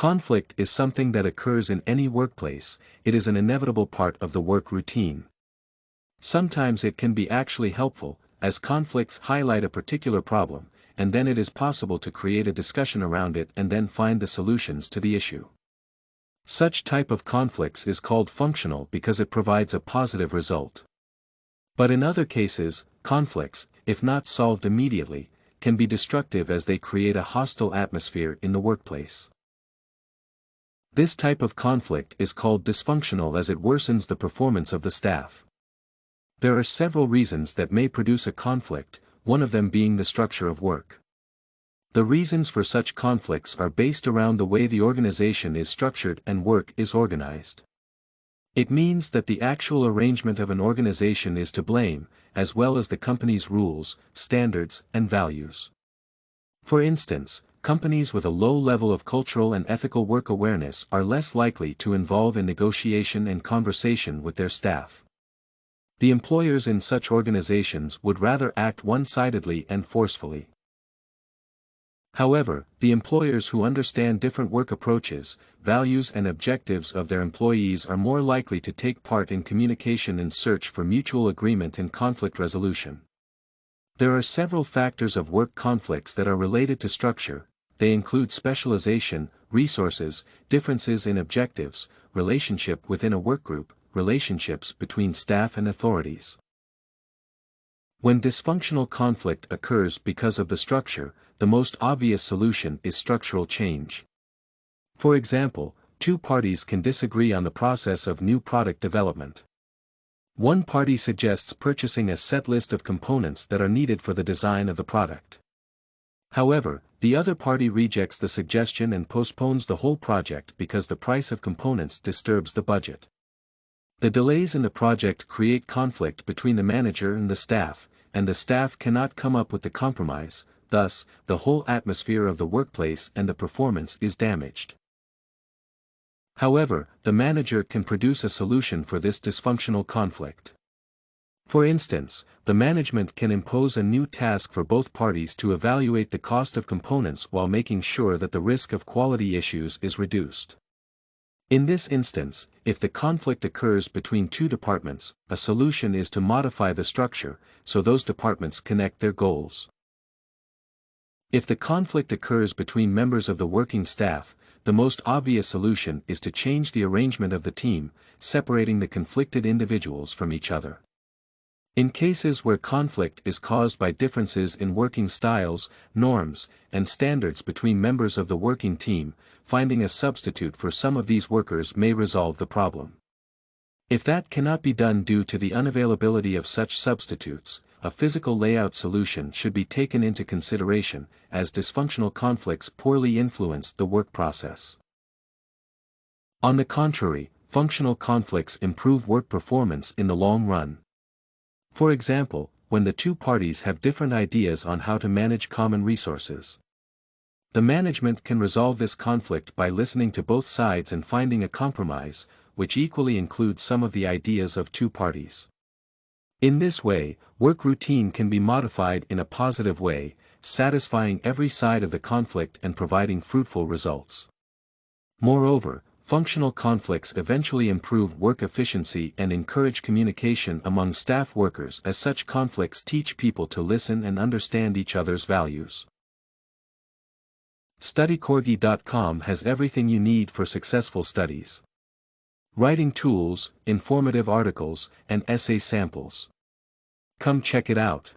Conflict is something that occurs in any workplace. It is an inevitable part of the work routine. Sometimes it can be actually helpful, as conflicts highlight a particular problem, and then it is possible to create a discussion around it and then find the solutions to the issue. Such type of conflicts is called functional because it provides a positive result. But in other cases, conflicts, if not solved immediately, can be destructive as they create a hostile atmosphere in the workplace. This type of conflict is called dysfunctional as it worsens the performance of the staff. There are several reasons that may produce a conflict, one of them being the structure of work. The reasons for such conflicts are based around the way the organization is structured and work is organized. It means that the actual arrangement of an organization is to blame, as well as the company's rules, standards, and values. For instance, companies with a low level of cultural and ethical work awareness are less likely to involve in negotiation and conversation with their staff. The employers in such organizations would rather act one-sidedly and forcefully. However, the employers who understand different work approaches, values and objectives of their employees are more likely to take part in communication and search for mutual agreement and conflict resolution. There are several factors of work conflicts that are related to structure. They include specialization, resources, differences in objectives, relationship within a workgroup, relationships between staff and authorities. When dysfunctional conflict occurs because of the structure, the most obvious solution is structural change. For example, two parties can disagree on the process of new product development. One party suggests purchasing a set list of components that are needed for the design of the product. However, the other party rejects the suggestion and postpones the whole project because the price of components disturbs the budget. The delays in the project create conflict between the manager and the staff cannot come up with the compromise, thus, the whole atmosphere of the workplace and the performance is damaged. However, the manager can produce a solution for this dysfunctional conflict. For instance, the management can impose a new task for both parties to evaluate the cost of components while making sure that the risk of quality issues is reduced. In this instance, if the conflict occurs between two departments, a solution is to modify the structure, so those departments connect their goals. If the conflict occurs between members of the working staff, the most obvious solution is to change the arrangement of the team, separating the conflicted individuals from each other. In cases where conflict is caused by differences in working styles, norms, and standards between members of the working team, finding a substitute for some of these workers may resolve the problem. If that cannot be done due to the unavailability of such substitutes, a physical layout solution should be taken into consideration, as dysfunctional conflicts poorly influence the work process. On the contrary, functional conflicts improve work performance in the long run. For example, when the two parties have different ideas on how to manage common resources. The management can resolve this conflict by listening to both sides and finding a compromise, which equally includes some of the ideas of two parties. In this way, work routine can be modified in a positive way, satisfying every side of the conflict and providing fruitful results. Moreover, functional conflicts eventually improve work efficiency and encourage communication among staff workers, as such conflicts teach people to listen and understand each other's values. StudyCorgi.com has everything you need for successful studies. Writing tools, informative articles, and essay samples. Come check it out.